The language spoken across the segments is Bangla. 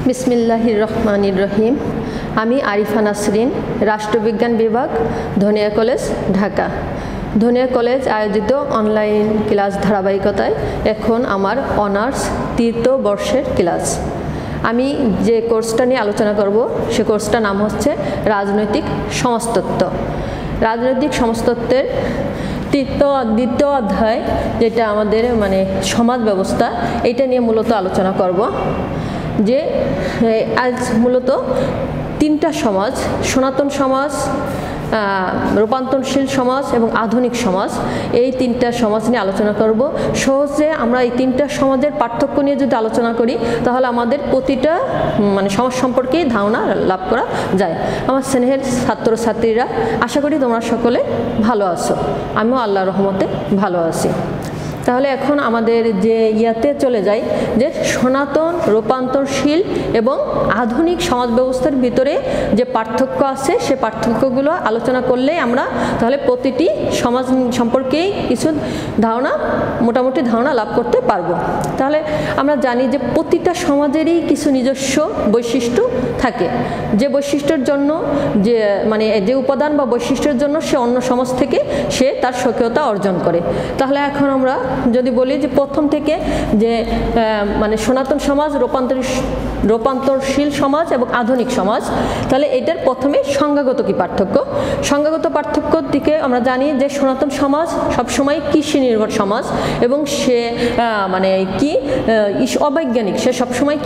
বিসমিল্লাহির রহমানির রহিম। আমি আরিফা নাসরিন, রাষ্ট্রবিজ্ঞান বিভাগ, ধনিয়া কলেজ, ঢাকা। ধনিয়া কলেজ আয়োজিত অনলাইন ক্লাস ধারাবাহিকতায় এখন আমার অনার্স 3য় বর্ষের ক্লাস। আমি যে কোর্সটা নিয়ে আলোচনা করব সে কোর্সটার নাম হচ্ছে রাজনৈতিক সমাজতত্ত্ব। রাজনৈতিক সমাজতত্ত্বের দ্বিতীয় অধ্যায়, যেটা আমাদের সমাজ ব্যবস্থা, এটা নিয়ে মূলত আলোচনা করব। যে আজ মূলত 3টা সমাজ, সনাতন সমাজ, রূপান্তরশীল সমাজ এবং আধুনিক সমাজ, এই 3টা সমাজ নিয়ে আলোচনা করব। সহজে আমরা এই 3টা সমাজের পার্থক্য নিয়ে যদি আলোচনা করি তাহলে আমাদের প্রতিটা সমাজ সম্পর্কেই ধারণা লাভ করা যায়। আমার স্নেহের ছাত্রছাত্রীরা, আশা করি তোমরা সকলে ভালো আছো, আমিও আল্লাহর রহমতে ভালো আছি। তাহলে এখন আমাদের যে ইয়াতে চলে যাই, যে সনাতন, রূপান্তরশীল এবং আধুনিক সমাজ ব্যবস্থার ভিতরে যে পার্থক্য আছে সে পার্থক্যগুলো আলোচনা করলেই আমরা তাহলে প্রতিটি সমাজ সম্পর্কেই কিছু মোটামুটি ধারণা লাভ করতে পারবো। তাহলে আমরা জানি যে প্রতিটা সমাজেরই কিছু নিজস্ব বৈশিষ্ট্য থাকে, যে বৈশিষ্ট্যের জন্য যে উপাদান বা বৈশিষ্ট্যের জন্য সে অন্য সমাজ থেকে সে তার স্বকীয়তা অর্জন করে। তাহলে এখন আমরা যদি বলি যে প্রথম থেকে যে সনাতন সমাজ, রূপান্তরশীল সমাজ এবং আধুনিক সমাজ, তাহলে এটার প্রথমে সংজ্ঞাগত কি পার্থক্য। সংজ্ঞাগত পার্থক্যর দিকে আমরা জানি যে সনাতন সমাজ সবসময় কৃষি নির্ভর সমাজ এবং সে অবৈজ্ঞানিক, সে সবসময়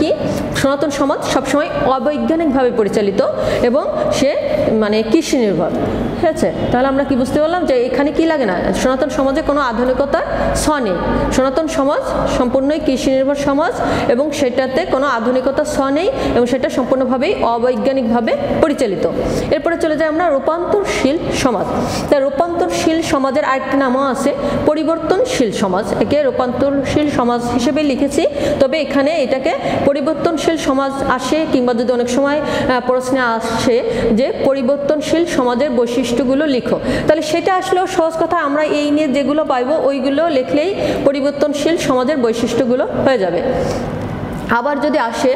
সনাতন সমাজ সবসময় অবৈজ্ঞানিকভাবে পরিচালিত এবং সে কৃষি নির্ভর। ঠিক আছে, তাহলে আমরা কি বুঝতে পারলাম যে এখানে কি লাগে না, সনাতন সমাজে কোনো আধুনিকতার ছোঁয়া নেই। সনাতন সমাজ সম্পূর্ণই কৃষি নির্ভর সমাজ এবং সেটাতে কোনো আধুনিকতার ছোঁয়া নেই এবং সেটা সম্পূর্ণভাবেই অবৈজ্ঞানিকভাবে পরিচালিত। এরপরে চলে যায় আমরা রূপান্তরশীল সমাজ। তাই রূপান্তরশীল সমাজের আরেকটি নামও আছে পরিবর্তনশীল সমাজ। একে রূপান্তরশীল সমাজ হিসেবে লিখেছি, তবে এখানে এটাকে পরিবর্তনশীল সমাজ আসে, কিংবা যদি অনেক সময় প্রশ্নে আসে যে পরিবর্তনশীল সমাজের বৈশিষ্ট্যগুলো লিখো, তাহলে সেটা আসলেও সহজ কথা, আমরা এই নিয়ে যেগুলো পাইবো ওইগুলো লিখলেই পরিবর্তনশীল সমাজের বৈশিষ্ট্যগুলো হয়ে যাবে। আবার যদি আসে,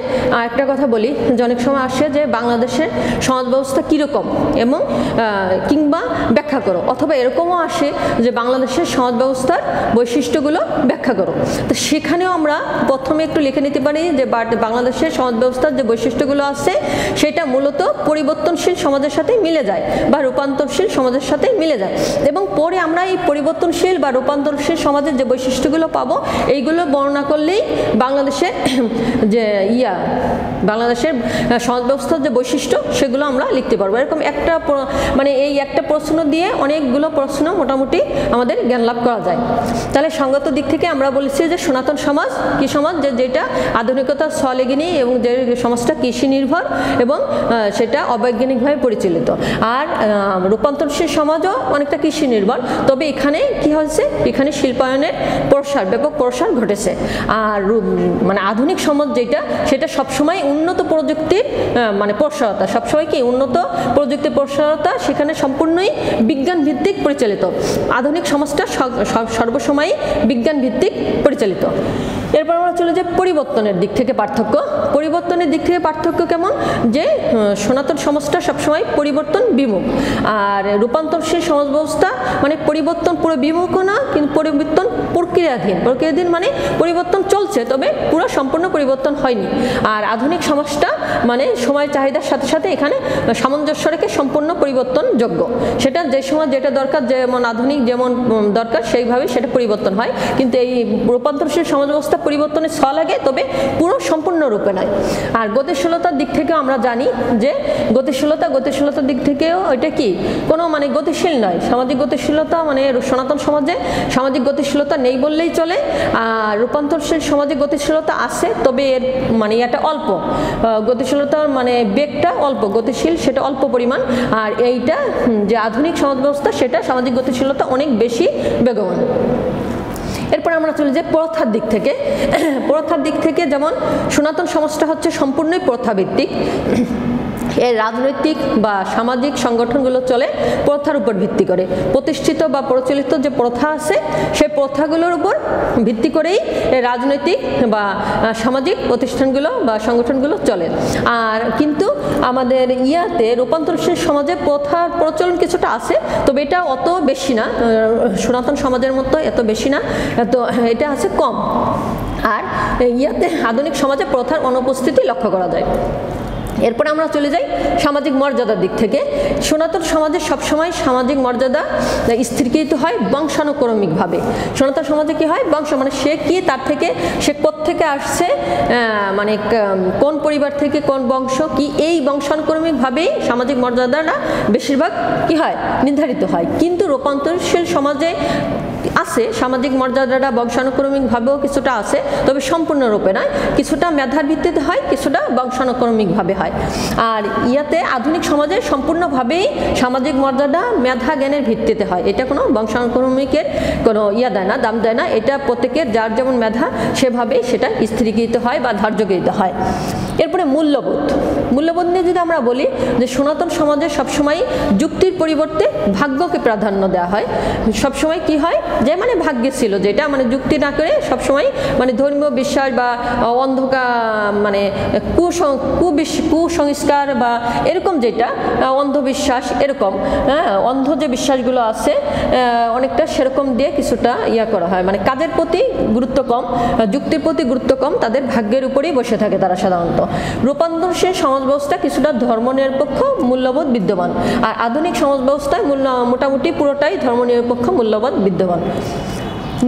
একটা কথা বলি যে অনেক সময় আসে যে বাংলাদেশের সমাজ ব্যবস্থা কীরকম এবং কিংবা ব্যাখ্যা করো, অথবা এরকমও আসে যে বাংলাদেশের সমাজ ব্যবস্থার বৈশিষ্ট্যগুলো ব্যাখ্যা করো। তো সেখানেও আমরা প্রথমে একটু লিখে নিতে পারি যে বাংলাদেশের সমাজ ব্যবস্থার যে বৈশিষ্ট্যগুলো আছে সেটা মূলত পরিবর্তনশীল সমাজের সাথে মিলে যায় বা রূপান্তরশীল সমাজের সাথে মিলে যায়, এবং পরে আমরা এই পরিবর্তনশীল বা রূপান্তরশীল সমাজের যে বৈশিষ্ট্যগুলো পাবো এইগুলো বর্ণনা করলেই বাংলাদেশের বাংলাদেশের সমাজ ব্যবস্থার যে বৈশিষ্ট্য সেগুলো আমরা লিখতে পারবো। এরকম একটা এই একটা প্রশ্ন দিয়ে অনেকগুলো প্রশ্ন মোটামুটি আমাদের জ্ঞান লাভ করা যায়। তাহলে সংগত দিক থেকে আমরা বলেছি যে সনাতন সমাজ কি সমাজ, যেটা আধুনিকতার ছোঁয়া লেগেনি এবং যে সমাজটা কৃষি নির্ভর এবং সেটা অবৈজ্ঞানিকভাবে পরিচালিত। আর রূপান্তরশীল সমাজও অনেকটা কৃষি নির্ভর, তবে এখানে কি হয়েছে, এখানে শিল্পায়নের ব্যাপক প্রসার ঘটেছে। আর আধুনিক সমাজ যেটা, সেটা সবসময় উন্নত প্রযুক্তির প্রসারতা, সবসময় উন্নত প্রযুক্তির প্রসারতা, সেখানে সম্পূর্ণই বিজ্ঞান ভিত্তিক পরিচালিত। আধুনিক সমাজটা সর্বসময় বিজ্ঞান ভিত্তিক পরিচালিত। এরপর আমরা চলে যাই পরিবর্তনের দিক থেকে পার্থক্য। পরিবর্তনের দিক থেকে পার্থক্য কেমন, যে সনাতন সমাজটা সবসময় পরিবর্তন বিমুখ, আর রূপান্তরশীল সমাজ ব্যবস্থা পরিবর্তন পুরো বিমুখও না, কিন্তু পরিবর্তন প্রক্রিয়াধীন পরিবর্তন চলছে, তবে পুরো সম্পূর্ণ পরিবর্তন হয়নি। আর আধুনিক সমাজটা সময় চাহিদার সাথে সাথে এখানে সামঞ্জস্য রেখে সম্পূর্ণ পরিবর্তনযোগ্য, সেটা যে সময় যেটা দরকার, যেমন আধুনিক যেমন দরকার সেইভাবে সেটা পরিবর্তন হয়। কিন্তু এই রূপান্তরশীল সমাজ ব্যবস্থা পরিবর্তনের ছোঁয়া লাগে, তবে পুরো সম্পূর্ণরূপে নয়। আর গতিশীলতার দিক থেকে আমরা জানি যে গতিশীলতার দিক থেকেও এটা কি কোনো গতিশীল নয়। সামাজিক গতিশীলতা সনাতন সমাজে সামাজিক গতিশীলতা নেই বললেই চলে। আর রূপান্তরশীল সমাজে গতিশীলতা আছে, তবে এর এটা অল্প গতিশীলতার বেগটা অল্প, গতিশীল সেটা অল্প পরিমাণ। আর এইটা যে আধুনিক সমাজ ব্যবস্থা, সেটা সামাজিক গতিশীলতা অনেক বেশি বেগবান। এরপর আমরা চলে যাই প্রথার দিক থেকে। প্রথার দিক থেকে যেমন সনাতন সমাজটা হচ্ছে সম্পূর্ণই প্রথাভিত্তিক, এই রাজনৈতিক বা সামাজিক সংগঠনগুলো চলে প্রথার উপর ভিত্তি করে। প্রতিষ্ঠিত বা প্রচলিত যে প্রথা আছে সেই প্রথাগুলোর উপর ভিত্তি করেই এই রাজনৈতিক বা সামাজিক প্রতিষ্ঠানগুলো বা সংগঠনগুলো চলে। আর কিন্তু আমাদের রূপান্তরশীল সমাজে প্রথার প্রচলন কিছুটা আছে, তবে এটা অত বেশি না, সনাতন সমাজের মতো এত বেশি না, তো এটা আছে কম। আর আধুনিক সমাজে প্রথার অনুপস্থিতি লক্ষ্য করা যায়। এরপরে আমরা চলে যাই সামাজিক মর্যাদার দিক থেকে। সনাতন সমাজে সবসময় সামাজিক মর্যাদা স্থিরীকৃত হয় বংশানুক্রমিকভাবে। সনাতন সমাজে কি হয়, বংশ মানে সে কি, তার থেকে সে কোত্থেকে আসছে, মানে কোন পরিবার থেকে কোন বংশ কি, এই বংশানুক্রমিকভাবেই সামাজিক মর্যাদাটা বেশিরভাগ কি হয় নির্ধারিত হয়। কিন্তু রূপান্তরশীল সমাজে আছে সামাজিক মর্যাদাটা বংশানুক্রমিকভাবেও কিছুটা আছে, তবে সম্পূর্ণরূপে নয়, কিছুটা মেধার ভিত্তিতে হয়, কিছুটা বংশানুক্রমিকভাবে হয়। আর আধুনিক সমাজে সম্পূর্ণভাবেই সামাজিক মর্যাদা মেধা জ্ঞানের ভিত্তিতে হয়। এটা কোনো বংশানুক্রমিকের কোনো দেয় না, দাম দেয় না। এটা প্রত্যেকের যার যেমন মেধা সেভাবেই সেটা স্থিরীকৃত হয় বা ধার্যকৃত হয়। এরপরে মূল্যবোধ নিয়ে যদি আমরা বলি যে সনাতন সমাজে সবসময় যুক্তির পরিবর্তে ভাগ্যকে প্রাধান্য দেওয়া হয়। সবসময় কি হয় যে মানে ভাগ্যে ছিল যেটা, মানে যুক্তি না করে সবসময় মানে ধর্মীয় বিশ্বাস বা অন্ধকার মানে কুসংস্কার বা এরকম যেটা অন্ধবিশ্বাস, এরকম অন্ধ যে বিশ্বাসগুলো আছে অনেকটা সেরকম দিয়ে কিছুটা করা হয়। মানে কাজের প্রতি গুরুত্ব কম, যুক্তির প্রতি গুরুত্ব কম, তাদের ভাগ্যের উপরেই বসে থাকে তারা সাধারণত। রূপান্তরশীল সমাজ ব্যবস্থা কিছুটা ধর্মনিরপেক্ষ মূল্যবোধ বিদ্যমান, আর আধুনিক সমাজ ব্যবস্থায় মোটামুটি পুরোটাই ধর্মনিরপেক্ষ মূল্যবোধ বিদ্যমান।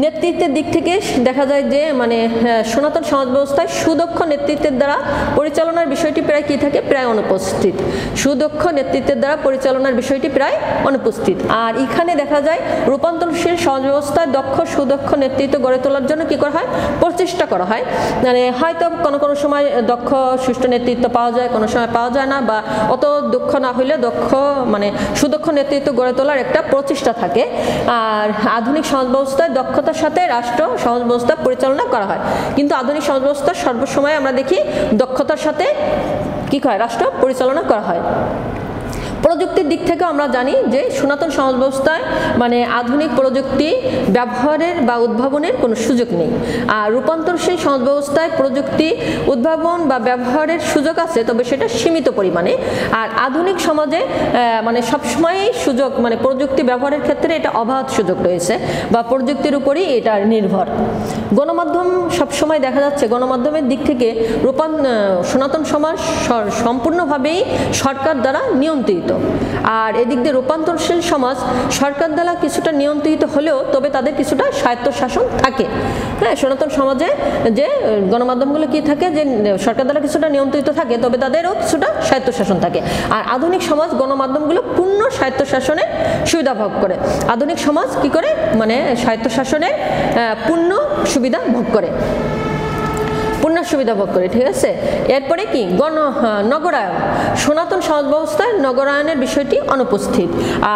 নেতৃত্বের দিক থেকে দেখা যায় যে মানে সনাতন সমাজ ব্যবস্থায় সুদক্ষ নেতৃত্বের দ্বারা পরিচালনার বিষয়টি প্রায় কি থাকে, প্রায় অনুপস্থিত। সুদক্ষ নেতৃত্বের দ্বারা পরিচালনার বিষয়টি প্রায় অনুপস্থিত। আর এখানে দেখা যায় রূপান্তরশীল সমাজ ব্যবস্থায় সুদক্ষ নেতৃত্ব গড়ে তোলার জন্য কি করা হয়, প্রচেষ্টা করা হয়। মানে হয়তো কোনো সময় দক্ষ সুষ্ঠু নেতৃত্ব পাওয়া যায়, কোনো সময় পাওয়া যায় না, বা অত দক্ষ না হইলে সুদক্ষ নেতৃত্ব গড়ে তোলার একটা প্রচেষ্টা থাকে। আর আধুনিক সমাজ ব্যবস্থায় দক্ষতার সাথে রাষ্ট্র সমাজ ব্যবস্থা পরিচালনা করা হয়, কিন্তু আধুনিক সমাজ ব্যবস্থা সর্বসময় আমরা দেখি দক্ষতার সাথে কি হয় রাষ্ট্র পরিচালনা করা হয়। প্রযুক্তির দিক থেকে আমরা জানি যে সনাতন সমাজ ব্যবস্থায় মানে আধুনিক প্রযুক্তি ব্যবহারের বা উদ্ভাবনের কোনো সুযোগ নেই। আর রূপান্তরশীল সমাজ ব্যবস্থায় প্রযুক্তি উদ্ভাবন বা ব্যবহারের সুযোগ আছে, তবে সেটা সীমিত পরিমাণে। আর আধুনিক সমাজে মানে সবসময়ই সুযোগ মানে প্রযুক্তি ব্যবহারের ক্ষেত্রে এটা অবাধ সুযোগ রয়েছে বা প্রযুক্তির উপরই এটা নির্ভর। গণমাধ্যম সবসময় দেখা যাচ্ছে গণমাধ্যমের দিক থেকে সনাতন সমাজ সম্পূর্ণভাবেই সরকার দ্বারা নিয়ন্ত্রিত। আর এদিক দিয়ে রূপান্তরশীল সমাজ সরকার দ্বারা কিছুটা নিয়ন্ত্রিত হলেও তবে তাদের কিছুটা স্বায়ত্তশাসন থাকে। হ্যাঁ, সনাতন সমাজে যে গণমাধ্যমগুলো কি থাকে, যে সরকার দ্বারা কিছুটা নিয়ন্ত্রিত থাকে, তবে তাদেরও কিছুটা স্বায়ত্তশাসন থাকে। আর আধুনিক সমাজ গণমাধ্যমগুলো পূর্ণ স্বায়ত্তশাসনের সুবিধা ভোগ করে। আধুনিক সমাজ কি করে, মানে স্বায়ত্তশাসনের পূর্ণ সুবিধা ভোগ করে, পূর্ণ সুবিধা ভোগ করে। ঠিক আছে, এরপরে কি নগরায়ন। সনাতন সমাজ ব্যবস্থায় নগরায়নের বিষয়টি অনুপস্থিত,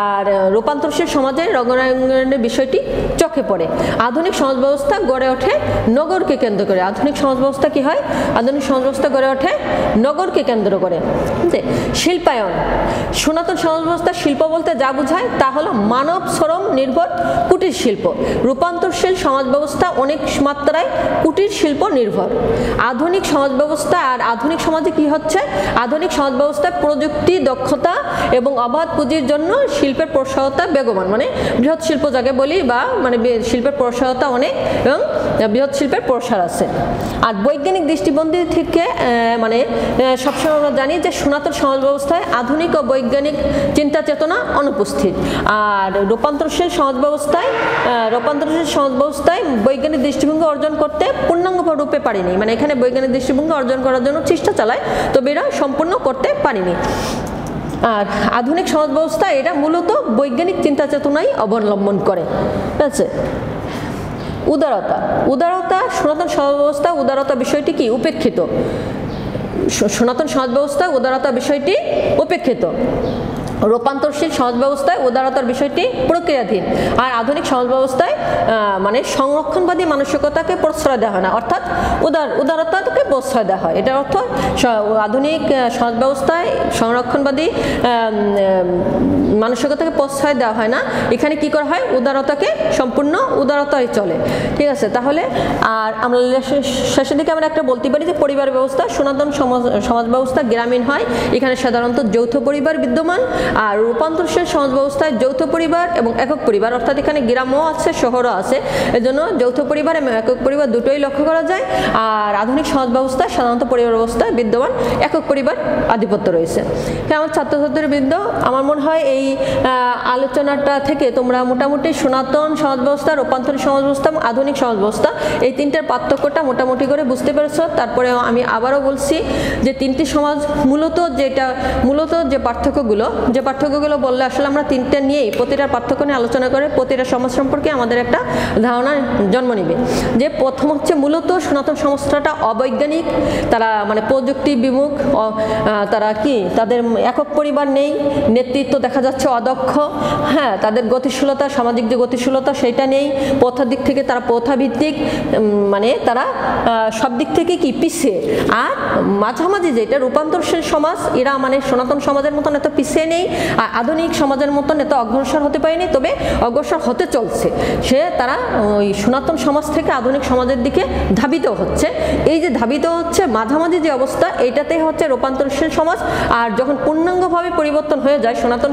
আর রূপান্তরশীল সমাজে নগরায়নের বিষয়টি চোখে পড়ে। আধুনিক সমাজ ব্যবস্থা গড়ে ওঠে নগরকে কেন্দ্র করে। আধুনিক সমাজ ব্যবস্থা কি হয়, আধুনিক সমাজ ব্যবস্থা গড়ে ওঠে নগরকে কেন্দ্র করে। শিল্পায়ন। সনাতন সমাজ ব্যবস্থা শিল্প বলতে যা বোঝায় তা হলো মানব শ্রম নির্ভর কুটির শিল্প। রূপান্তরশীল সমাজ ব্যবস্থা অনেক মাত্রায় কুটির শিল্প নির্ভর। আধুনিক সমাজ ব্যবস্থা আর আধুনিক সমাজে কি হচ্ছে, আধুনিক সমাজ ব্যবস্থায় প্রযুক্তি দক্ষতা এবং অবাধ পুঁজির জন্য শিল্পের প্রসারতা বেগবান, মানে বৃহৎ শিল্প যাকে বলি, বা মানে শিল্পের প্রসারতা অনেক এবং বৃহৎ শিল্পের প্রসার আছে। আর বৈজ্ঞানিক দৃষ্টিভঙ্গি থেকে মানে সবসময় আমরা জানি যে সনাতন সমাজ ব্যবস্থায় আধুনিক ও বৈজ্ঞানিক চিন্তা চেতনা অনুপস্থিত। আর রূপান্তরশীল সমাজ ব্যবস্থায় বৈজ্ঞানিক দৃষ্টিভঙ্গি অর্জন করতে পূর্ণাঙ্গ রূপে পারেনি। মানে এখানে বৈজ্ঞানিক দৃষ্টিভঙ্গি অর্জন করার জন্য চেষ্টা চালায়, তবে এরা সম্পূর্ণ করতে পারেনি। আর আধুনিক সমাজ ব্যবস্থা এটা মূলত বৈজ্ঞানিক চিন্তা চেতনাই অবলম্বন করে। ঠিক আছে। উদারতা। সনাতন সমাজ ব্যবস্থা উদারতা বিষয়টি কি উপেক্ষিত। সনাতন সমাজ ব্যবস্থা উদারতা বিষয়টি উপেক্ষিত। রূপান্তরশীল সমাজ ব্যবস্থায় উদারতার বিষয়টি প্রক্রিয়াধীন, আর আধুনিক সমাজ ব্যবস্থায় মানে সংরক্ষণবাদী মানসিকতাকে প্রশ্রয় দেওয়া হয় না, অর্থাৎ উদারতাকে প্রশ্রয় দেওয়া হয়। এটার অর্থ আধুনিক সমাজ ব্যবস্থায় সংরক্ষণবাদী মানসিকতাকে প্রশ্রয় দেওয়া হয় না, এখানে কি করা হয়, উদারতাকে সম্পূর্ণ উদারতাই চলে। ঠিক আছে, তাহলে আর আমরা শেষের দিকে আমরা একটা বলতে পারি যে পরিবার ব্যবস্থা সনাতন সমাজ ব্যবস্থা গ্রামীণ হয়, এখানে সাধারণত যৌথ পরিবার বিদ্যমান, আর রূপান্তরশীল সমাজ ব্যবস্থায় যৌথ পরিবার এবং একক পরিবার, অর্থাৎ এখানে গ্রামও আছে শহরও আছে, এজন্য যৌথ পরিবার এবং একক পরিবার দুটোই লক্ষ্য করা যায়। আর আধুনিক সমাজ ব্যবস্থায় সাধারণত পরিবার ব্যবস্থায় বিদ্যমান একক পরিবার আধিপত্য রয়েছে। হ্যাঁ, আমার ছাত্রছাত্রীবৃন্দ, আমার মনে হয় এই আলোচনাটা থেকে তোমরা মোটামুটি সনাতন সমাজ ব্যবস্থা, রূপান্তরিত সমাজ ব্যবস্থা এবং আধুনিক সমাজ ব্যবস্থা এই তিনটার পার্থক্যটা মোটামুটি করে বুঝতে পেরেছো। তারপরে আমি আবারও বলছি যে তিনটি সমাজ মূলত যে পার্থক্যগুলো বললে আসলে আমরা তিনটা নিয়েই প্রতিটার পার্থক্য নিয়ে আলোচনা করে প্রতিটা সমাজ সম্পর্কে আমাদের একটা ধারণা জন্ম নেবে। যে প্রথম হচ্ছে মূলত সনাতন সমাজটা অবৈজ্ঞানিক, তারা মানে প্রযুক্তি বিমুখ, তারা কি তাদের একক পরিবার নেই, নেতৃত্ব দেখা যাচ্ছে অদক্ষ, হ্যাঁ তাদের গতিশীলতা, সামাজিক যে গতিশীলতা সেটা নেই, প্রথার দিক থেকে তারা প্রথাভিত্তিক, মানে তারা সব দিক থেকে কি পিছিয়ে। আর মাঝামাঝি যেটা রূপান্তরশীল সমাজ, এরা মানে সনাতন সমাজের মতন এত পিছিয়ে নেই, আর আধুনিক সমাজের মতন এত অগ্রসর হতে পারেনি, তবে অগ্রসর হতে চলছে। তারা ওই সনাতন সমাজ থেকে আধুনিক সমাজের দিকে ধাবিত হচ্ছে। এই যে ধাবিত হচ্ছে মাঝামাঝি যে অবস্থা, এইটাতে হচ্ছে রূপান্তরশীল সমাজ। আর যখন পূর্ণাঙ্গভাবে পরিবর্তন হয়ে যায় সনাতন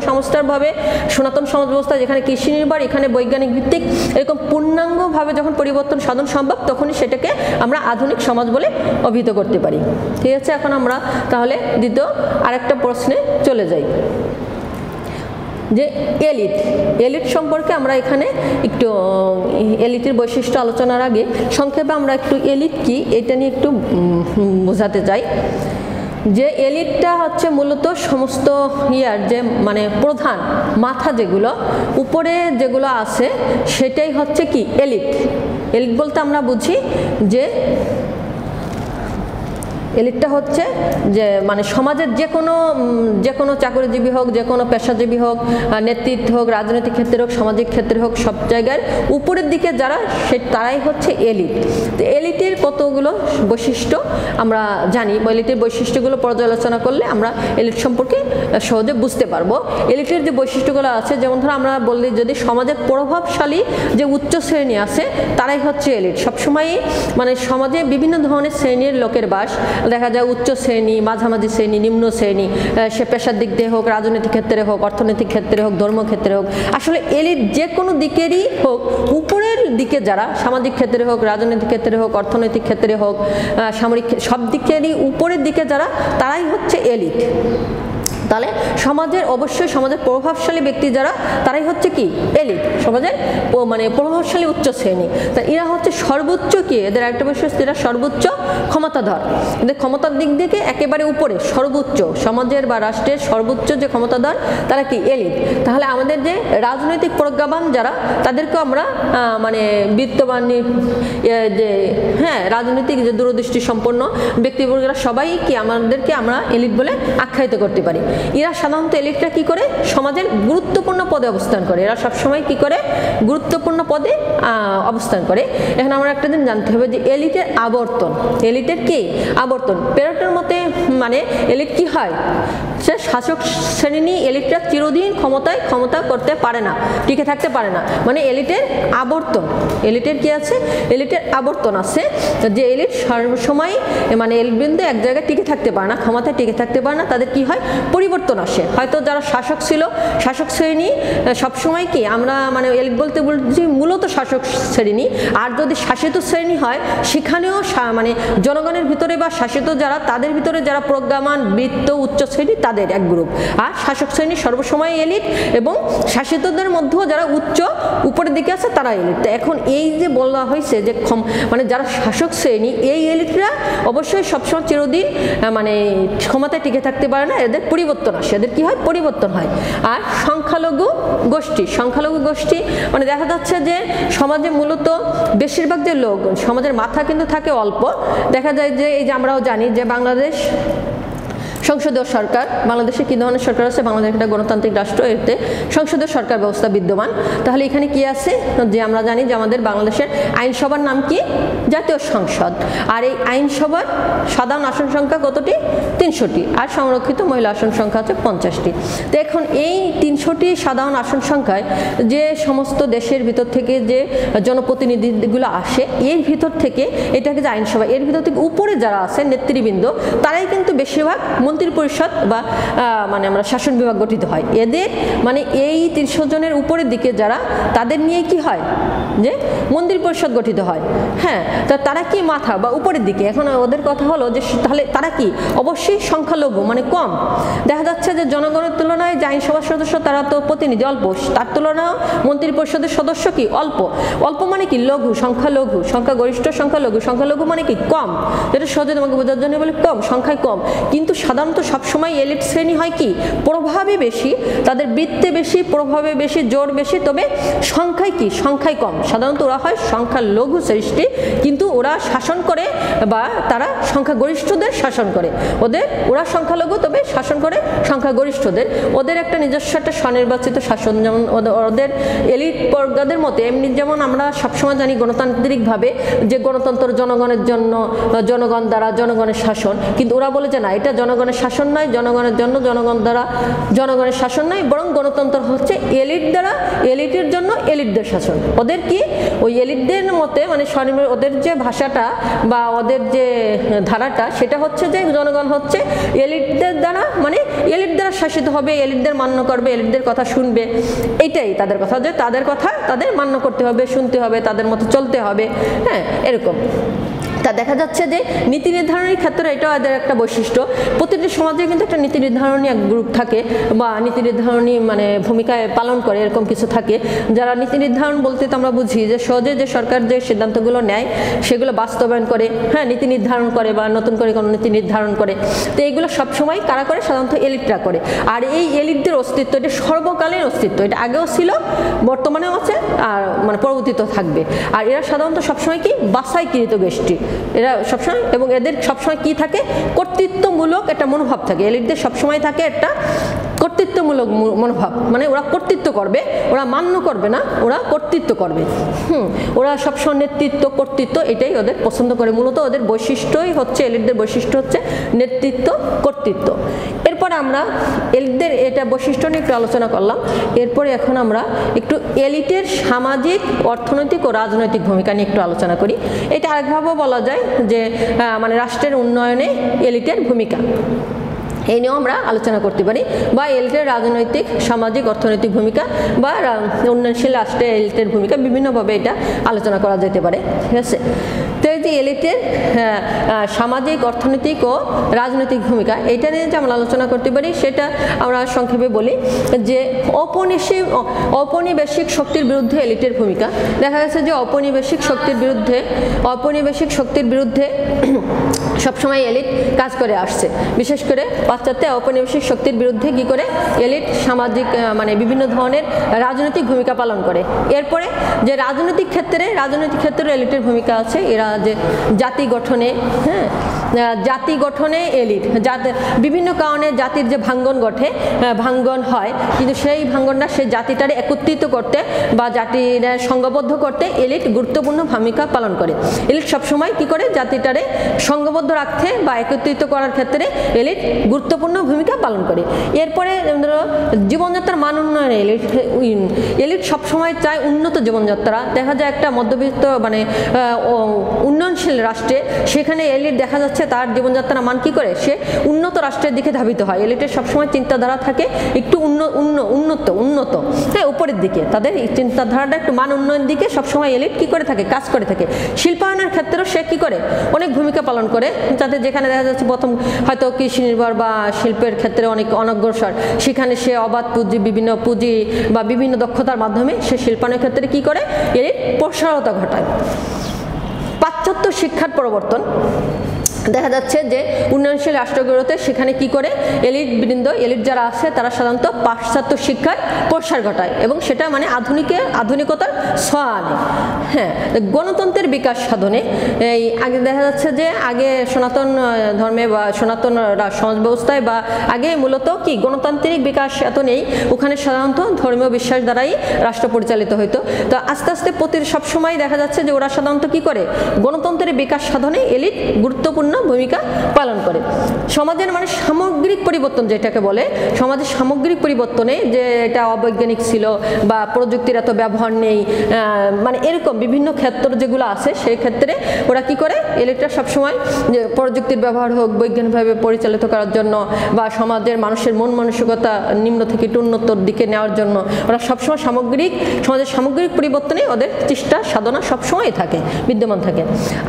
সনাতন সমাজ ব্যবস্থা, যেখানে কৃষি নির্ভর, এখানে বৈজ্ঞানিক ভিত্তিক, এরকম পূর্ণাঙ্গভাবে যখন পরিবর্তন সাধন সম্ভব, তখনই সেটাকে আমরা আধুনিক সমাজ বলে অভিহিত করতে পারি। ঠিক আছে, এখন আমরা তাহলে দ্বিতীয় আরেকটা প্রশ্নে চলে যাই, যে এলিট সম্পর্কে আমরা এখানে একটু এলিটের বৈশিষ্ট্য আলোচনার আগে সংক্ষেপে আমরা একটু এলিট কি এটা নিয়ে একটু বোঝাতে চাই। যে এলিটটা হচ্ছে মূলত সমস্ত যে মানে প্রধান মাথা যেগুলো উপরে যেগুলো আছে সেটাই হচ্ছে কি এলিট বলতে আমরা বুঝি যে এলিটটা হচ্ছে যে মানে সমাজের যে কোনো চাকরিজীবী হোক, যে কোনো পেশাজীবী হোক, নেতৃত্ব হোক, রাজনৈতিক ক্ষেত্রে হোক, সামাজিক ক্ষেত্রে হোক, সব জায়গায় উপরের দিকে যারা তারাই হচ্ছে এলিট। তো এলিটের কতগুলো বৈশিষ্ট্য আমরা জানি, এলিটের বৈশিষ্ট্যগুলো পর্যালোচনা করলে আমরা এলিট সম্পর্কে সহজে বুঝতে পারবো। এলিটের যে বৈশিষ্ট্যগুলো আছে, যেমন ধরো আমরা বললি যদি সমাজের প্রভাবশালী যে উচ্চ শ্রেণী আছে তারাই হচ্ছে এলিট। সবসময়ই মানে সমাজে বিভিন্ন ধরনের শ্রেণীর লোকের বাস দেখা যায়, উচ্চ শ্রেণী, মাঝামাঝি শ্রেণী, নিম্ন শ্রেণী, সে পেশার দিক দিয়ে হোক, রাজনৈতিক ক্ষেত্রে হোক, অর্থনৈতিক ক্ষেত্রে হোক, ধর্মক্ষেত্রে হোক, আসলে এলিট যে কোনো দিকেরই হোক, উপরের দিকে যারা সামাজিক ক্ষেত্রে হোক, রাজনৈতিক ক্ষেত্রে হোক, অর্থনৈতিক ক্ষেত্রে হোক, সামরিক সব দিকেরই উপরের দিকে যারা তারাই হচ্ছে এলিট। তাহলে অবশ্যই সমাজের প্রভাবশালী ব্যক্তি যারা তারাই হচ্ছে কি এলিট, সমাজের মানে প্রভাবশালী উচ্চ শ্রেণী। তা এরা হচ্ছে সর্বোচ্চ কি, এদের একটা বিষয়, এরা সর্বোচ্চ ক্ষমতাধর, এদের ক্ষমতার দিক থেকে একেবারে উপরে, সর্বোচ্চ সমাজের বা রাষ্ট্রের সর্বোচ্চ যে ক্ষমতাধর তারা কি এলিট। তাহলে আমাদের যে রাজনৈতিক প্রজ্ঞাবান যারা, তাদেরকে আমরা মানে বিত্তবান যে রাজনৈতিক যে দূরদৃষ্টি সম্পন্ন ব্যক্তিবর্গরা সবাই কি আমাদেরকে আমরা এলিট বলে আখ্যায়িত করতে পারি। এরা সাধারণত এলিটরা কি করে, সমাজের গুরুত্বপূর্ণ পদে অবস্থান করে, এরা সবসময় কি করে, গুরুত্বপূর্ণ পদে অবস্থান করে। এখন আমরা একটা দিন জানতে হবে যে এলিটের আবর্তন, এলিটের কি আবর্তন। প্যারেটোর মতে মানে এলিট কি হয়, সে শাসক শ্রেণী নিয়ে এলিটরা চিরদিন ক্ষমতা করতে পারে না, টিকে থাকতে পারে না। মানে এলিটের আবর্তন, এলিটের কি আছে, এলিটের আবর্তন আছে, যে এলিট সর্বসময় মানে এলিটবৃন্দ এক জায়গায় টিকে থাকতে পারে না, ক্ষমতায় টিকে থাকতে পারে না, তাদের কি হয়, পরিবর্তন আসে। হয়তো যারা শাসক ছিল, শাসক শ্রেণী সবসময় কি আমরা মানে এলিট বলতে বলছি মূলত শাসক শ্রেণী, আর যদি শাসিত শ্রেণী হয় সেখানেও মানে জনগণের ভিতরে বা শাসিত যারা, তাদের ভিতরে যারা প্রজ্ঞামান, বৃত্ত, উচ্চ শ্রেণী, তাদের এক গ্রুপ। আর শাসক শ্রেণী সর্বসময় এলিট, এবং শাসিতদের মধ্যেও যারা উচ্চ উপরের দিকে আছে তারা এলিট। এখন এই যে বলা হয়েছে যে মানে যারা শাসক শ্রেণী, এই এলিটরা অবশ্যই সবসময় চিরদিন মানে ক্ষমতায় টিকে থাকতে পারে না, এদের পরিবর্তন আসে, এদের কি হয়, পরিবর্তন হয়। আর সংখ্যালঘু গোষ্ঠী মানে দেখা যাচ্ছে যে সমাজে মূলত বেশিরভাগ যে লোক, সমাজের মাথা কিন্তু থাকে অল্প। দেখা যায় যে এই যে আমরাও জানি যে বাংলাদেশ সংসদীয় সরকার, বাংলাদেশে কী ধরনের সরকার আছে? বাংলাদেশ একটা গণতান্ত্রিক রাষ্ট্র, এতে সংসদীয় সরকার ব্যবস্থা বিদ্যমান। তাহলে এখানে কি আছে যে আমরা জানি যে আমাদের বাংলাদেশের আইনসভার নাম কি? জাতীয় সংসদ। আর এই আইনসভার সাধারণ আসন সংখ্যা কতটি? 300টি। আর সংরক্ষিত মহিলা আসন সংখ্যা হচ্ছে 50টি। তো এখন এই 300টি সাধারণ আসন সংখ্যায় যে সমস্ত দেশের ভিতর থেকে যে জনপ্রতিনিধিগুলো আসে, এর ভিতর থেকে এটাকে যে আইনসভা, এর ভিতর থেকে উপরে যারা আছে নেতৃবৃন্দ, তারাই কিন্তু বেশিরভাগ মন্ত্রী পরিষদ বা মানে আমরা শাসন বিভাগ গঠিত হয়। এদের মানে এই 300 জনের উপরের দিকে যারা, তাদের নিয়ে কি হয়? যে মন্ত্রী পরিষদ গঠিত হয়। হ্যাঁ, তা তারা কি মাথা বা উপরের দিকে? এখন ওদের কথা হলো যে তাহলে তারা কি? অবশ্যই সংখ্যালঘু, মানে কম। দেখা যাচ্ছে যে জনগণের তুলনায় যে আইনসভার সদস্য তারা তো প্রতিনিধি অল্প, তার তুলনায় মন্ত্রী পরিষদের সদস্য কি? অল্প। অল্প মানে কি? লঘু, সংখ্যালঘু। সংখ্যাগরিষ্ঠ সংখ্যালঘু, সংখ্যালঘু মানে কি? কম। যেটা সহজে তোমাকে বোঝার জন্য বলে কম, সংখ্যায় কম। কিন্তু সাধারণত সবসময় এলিট শ্রেণী হয় কি? প্রভাবে বেশি, তাদের বৃত্তে বেশি, প্রভাবে বেশি, জোর বেশি, তবে সংখ্যায় কি? সংখ্যায় কম। সাধারণত ওরা হয় সংখ্যালঘু সৃষ্টি, কিন্তু ওরা শাসন করে বা তারা সংখ্যাগরিষ্ঠদের শাসন করে। ওরা সংখ্যালঘু তবে শাসন করে সংখ্যাগরিষ্ঠদের। ওদের একটা নিজস্ব একটা স্বনির্বাচিত শাসন, যেমন ওদের এলিট বর্গদের মতে, এমনি যেমন আমরা সবসময় জানি গণতান্ত্রিকভাবে যে গণতন্ত্র জনগণের জন্য, জনগণ দ্বারা জনগণের শাসন, কিন্তু ওরা বলে যে না, এটা জনগণের শাসন নয়, জনগণের জন্য জনগণ দ্বারা জনগণের শাসন নয়, বরং গণতন্ত্র হচ্ছে এলিট দ্বারা এলিটের জন্য এলিটদের শাসন। ওদের কি? ওই এলিটদের মতে মানে ওদের যে ভাষাটা বা ওদের যে ধারাটা, সেটা হচ্ছে যে জনগণ হচ্ছে এলিটদের দ্বারা, মানে এলিট দ্বারা শাসিত হবে, এলিটদের মান্য করবে, এলিটদের কথা শুনবে। এইটাই তাদের কথা, যে তাদের কথা তাদের মান্য করতে হবে, শুনতে হবে, তাদের মতো চলতে হবে। হ্যাঁ, এরকম। তা দেখা যাচ্ছে যে নীতি নির্ধারণের ক্ষেত্রে এটাও এদের একটা বৈশিষ্ট্য। প্রতিটি সমাজে কিন্তু একটা নীতি নির্ধারণী এক গ্রুপ থাকে বা নীতি নির্ধারণী মানে ভূমিকায় পালন করে, এরকম কিছু থাকে যারা নীতি নির্ধারণ বলতে তো আমরা বুঝি যে সহজে যে সরকার যে সিদ্ধান্তগুলো নেয় সেগুলো বাস্তবায়ন করে, হ্যাঁ, নীতি নির্ধারণ করে বা নতুন করে কোনো নীতি নির্ধারণ করে। তো এইগুলো সবসময় কারা করে? সাধারণত এলিটরা করে। আর এই এলিটদের অস্তিত্ব, এটা সর্বকালীন অস্তিত্ব, এটা আগেও ছিল, বর্তমানেও আছে, আর মানে পরবর্তীতেও থাকবে। আর এরা সাধারণত সবসময় কি? বাছাইকৃত গোষ্ঠী এরা সবসময়, এবং এদের সবসময় কি থাকে? কর্তৃত্বমূলক একটা মনোভাব থাকে। এলিটদের সবসময় থাকে একটা কর্তৃত্বমূলক মনোভাব, মানে ওরা কর্তৃত্ব করবে, ওরা মান্য করবে না, ওরা কর্তৃত্ব করবে। ওরা সবসময় নেতৃত্ব, কর্তৃত্ব এটাই ওদের পছন্দ করে। মূলত ওদের বৈশিষ্ট্যই হচ্ছে, এলিটদের বৈশিষ্ট্য হচ্ছে নেতৃত্ব, কর্তৃত্ব। এরপর আমরা এলিটদের এটা বৈশিষ্ট্য নিয়ে একটু আলোচনা করলাম। এরপরে এখন আমরা একটু এলিটের সামাজিক, অর্থনৈতিক ও রাজনৈতিক ভূমিকা নিয়ে একটু আলোচনা করি। এটা আরেকভাবেও বলা যায় যে মানে রাষ্ট্রের উন্নয়নে এলিটের ভূমিকা, এই নিয়েও আমরা আলোচনা করতে পারি। বা এলিটের রাজনৈতিক, সামাজিক, অর্থনৈতিক ভূমিকা বা উন্নয়নশীল রাষ্ট্রের এলিটের ভূমিকা, বিভিন্নভাবে এটা আলোচনা করা যেতে পারে। ঠিক আছে? তো এই যে এলিটের সামাজিক, অর্থনৈতিক ও রাজনৈতিক ভূমিকা, এইটা নিয়ে যে আমরা আলোচনা করতে পারি সেটা আমরা সংক্ষেপে বলি যে ঔপনিবেশিক শক্তির বিরুদ্ধে এলিটের ভূমিকা। দেখা গেছে যে ঔপনিবেশিক শক্তির বিরুদ্ধে সবসময় এলিট কাজ করে আসছে। বিশেষ করে পাশ্চাত্য ঔপনিবেশিক শক্তির বিরুদ্ধে কি করে? এলিট সামাজিক মানে বিভিন্ন ধরনের রাজনৈতিক ভূমিকা পালন করে। এরপরে যে রাজনৈতিক ক্ষেত্রে এলিটের ভূমিকা আছে। এরা যে জাতি গঠনে, হ্যাঁ, জাতি গঠনে এলিট, বিভিন্ন কারণে জাতির যে ভাঙ্গন হয়, কিন্তু সেই ভাঙ্গনটা সেই জাতিটারে একত্রিত করতে বা জাতির সংঘবদ্ধ করতে এলিট গুরুত্বপূর্ণ ভূমিকা পালন করে। এলিট সবসময় কি করে? জাতিটারে সংঘবদ্ধ রাখতে বা একত্রিত করার ক্ষেত্রে এলিট গুরুত্বপূর্ণ ভূমিকা পালন করে। এরপরে জীবনযাত্রার মান উন্নয়নে এলিট সবসময় চায় উন্নত জীবনযাত্রা। দেখা যায় একটা মধ্যবিত্ত মানে উন্নয়নশীল রাষ্ট্রে, সেখানে এলিট দেখা যাচ্ছে তার জীবনযাত্রার মান কি করে? সে উন্নত রাষ্ট্রের দিকে ধাবিত হয়। এলিটের সবসময় চিন্তাধারা থাকে একটু উন্নত, হ্যাঁ, উপরের দিকে। তাদের এই চিন্তাধারাটা একটু মান উন্নয়নের দিকে সবসময় এলিট কি করে থাকে? কাজ করে থাকে। শিল্পায়নের ক্ষেত্রেও সে কি করে? অনেক ভূমিকা পালন করে। যাতে যেখানে দেখা যাচ্ছে প্রথম হয়তো কৃষি নির্ভর বা শিল্পের ক্ষেত্রে অনেক অনগ্রসর, সেখানে সে অবাধ বিভিন্ন পুঁজি বা বিভিন্ন দক্ষতার মাধ্যমে সে শিল্পায়নের ক্ষেত্রে কি করে? এর প্রসারতা ঘটায়। পাশ্চাত্য শিক্ষার প্রবর্তন, দেখা যাচ্ছে যে উন্নয়নশীল রাষ্ট্রগুলোতে সেখানে কি করে এলিট যারা আছে তারা সাধারণত পাশ্চাত্য শিক্ষার প্রসার ঘটায় এবং সেটা মানে আধুনিকতার ছোঁয়া আনে। হ্যাঁ, গণতন্ত্রের বিকাশ সাধনে এই আগে দেখা যাচ্ছে যে আগে সনাতন ধর্মে বা সনাতন সমাজ ব্যবস্থায় বা আগে মূলত কি গণতান্ত্রিক বিকাশ এত নেই, ওখানে সাধারণত ধর্মীয় বিশ্বাস দ্বারাই রাষ্ট্র পরিচালিত হইতো। তো আস্তে আস্তে সবসময় দেখা যাচ্ছে যে ওরা সাধারণত কি করে গণতন্ত্রের বিকাশ সাধনে এলিট গুরুত্বপূর্ণ ভূমিকা পালন করে। সমাজের মানে সামগ্রিক পরিবর্তন যেটাকে বলে, সমাজের সামগ্রিক পরিবর্তনে যে এটা অবৈজ্ঞানিক ছিল বা প্রযুক্তির এত ব্যবহার নেই, মানে এরকম বিভিন্ন ক্ষেত্র যেগুলো আছে সেই ক্ষেত্রে ওরা কি করে এলিটরা সবসময় যে প্রযুক্তির ব্যবহার হোক বৈজ্ঞানিকভাবে পরিচালিত করার জন্য বা সমাজের মানুষের মন মানসিকতা নিম্ন থেকে একটু উন্নতর দিকে নেওয়ার জন্য ওরা সবসময় সমাজের সামগ্রিক পরিবর্তনে ওদের চেষ্টা সাধনা সবসময় থাকে, বিদ্যমান থাকে।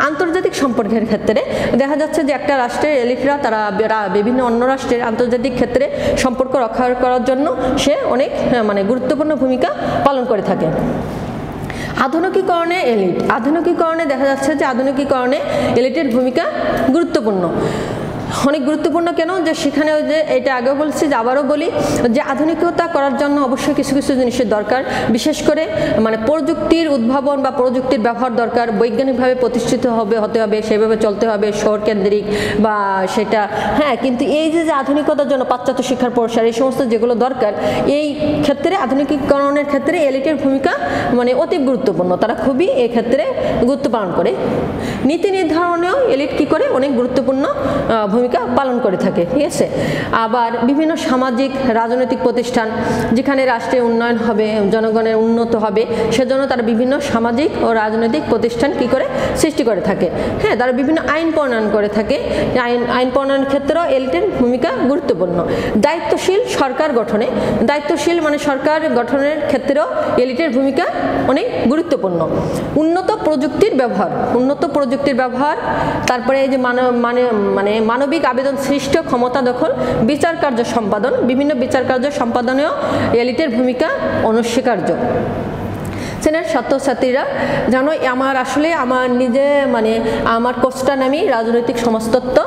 আন্তর্জাতিক সম্পর্কের ক্ষেত্রে দেখা যাচ্ছে যে একটা রাষ্ট্রের এলিটরা তারা বিভিন্ন অন্য রাষ্ট্রের আন্তর্জাতিক ক্ষেত্রে সম্পর্ক রক্ষা করার জন্য সে অনেক মানে গুরুত্বপূর্ণ ভূমিকা পালন করে থাকে। আধুনিকীকরণে দেখা যাচ্ছে যে আধুনিকীকরণে এলিটের ভূমিকা গুরুত্বপূর্ণ, অনেক গুরুত্বপূর্ণ। কেন যে সেখানে যে এটা আগেও বলছি যে আবারও বলি যে আধুনিকতা করার জন্য অবশ্যই কিছু কিছু জিনিসের দরকার, বিশেষ করে মানে প্রযুক্তির উদ্ভাবন বা প্রযুক্তির ব্যবহার দরকার, বৈজ্ঞানিকভাবে প্রতিষ্ঠিত হতে হবে, সেভাবে চলতে হবে, শহর কেন্দ্রিক বা সেটা। হ্যাঁ, কিন্তু এই যে আধুনিকতার জন্য পাশ্চাত্য শিক্ষার প্রসার এই সমস্ত যেগুলো দরকার, এই ক্ষেত্রে আধুনিকীকরণের ক্ষেত্রে এলিটের ভূমিকা মানে অতি গুরুত্বপূর্ণ, তারা খুবই এই ক্ষেত্রে গুরুত্ব পালন করে। নীতি নির্ধারণেও এলিট কি করে অনেক গুরুত্বপূর্ণ ভূমিকা পালন করে থাকে, ঠিক আছে। আবার বিভিন্ন সামাজিক রাজনৈতিক প্রতিষ্ঠান যেখানে রাষ্ট্রের উন্নয়ন হবে, জনগণের উন্নত হবে, সেজন্য তারা বিভিন্ন সামাজিক ও রাজনৈতিক প্রতিষ্ঠান কি করে সৃষ্টি করে থাকে। হ্যাঁ, তারা বিভিন্ন আইন প্রণয়ন করে থাকে, আইন প্রণয়নের ক্ষেত্রেও এলিটের ভূমিকা গুরুত্বপূর্ণ। দায়িত্বশীল সরকার গঠনে, দায়িত্বশীল মানে সরকার গঠনের ক্ষেত্রেও এলিটের ভূমিকা অনেক গুরুত্বপূর্ণ। উন্নত প্রযুক্তির ব্যবহার, তারপরে এই যে মানবিক আবেদন সৃষ্ট ক্ষমতা দখল, বিচার কার্য সম্পাদন, বিভিন্ন বিচার কার্য সম্পাদনেও এলিটের ভূমিকা অনস্বীকার্য। ছাত্রছাত্রীরা জানো আমার নিজে মানে আমার কোর্সটা নামই রাজনৈতিক সমাজতত্ত্ব।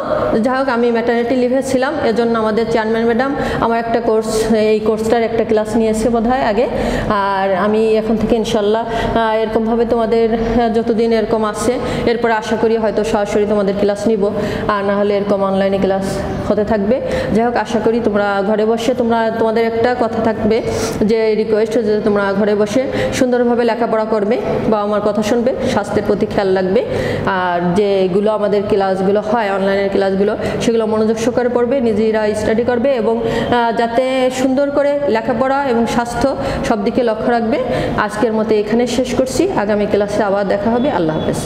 যাই হোক, আমি ম্যাটারনিটি লিভে ছিলাম, এজন্য আমাদের চেয়ারম্যান ম্যাডাম আমার একটা এই কোর্সটার একটা ক্লাস নিয়েছে বোধহয় আগে। আর আমি এখন থেকে ইনশাল্লাহ এরকমভাবে তোমাদের যতদিন এরকম আসছে এরপরে আশা করি হয়তো সরাসরি তোমাদের ক্লাস নিব, আর না হলে এরকম অনলাইনে ক্লাস হতে থাকবে। যাই হোক, আশা করি তোমরা ঘরে বসে তোমাদের একটা কথা থাকবে যে রিকোয়েস্ট যে তোমরা ঘরে বসে সুন্দরভাবে লেখাপড়া করবে বা আমার কথা শুনবে, স্বাস্থ্যের প্রতি খেয়াল রাখবে, আর যেগুলো আমাদের ক্লাসগুলো হয় অনলাইনের ক্লাসগুলো সেগুলো মনোযোগ সহকারে পড়বে, নিজেরা স্টাডি করবে এবং যাতে সুন্দর করে লেখাপড়া এবং স্বাস্থ্য সব দিকে লক্ষ্য রাখবে। আজকের মতো এখানে শেষ করছি, আগামী ক্লাসে আবার দেখা হবে। আল্লাহ হাফেজ।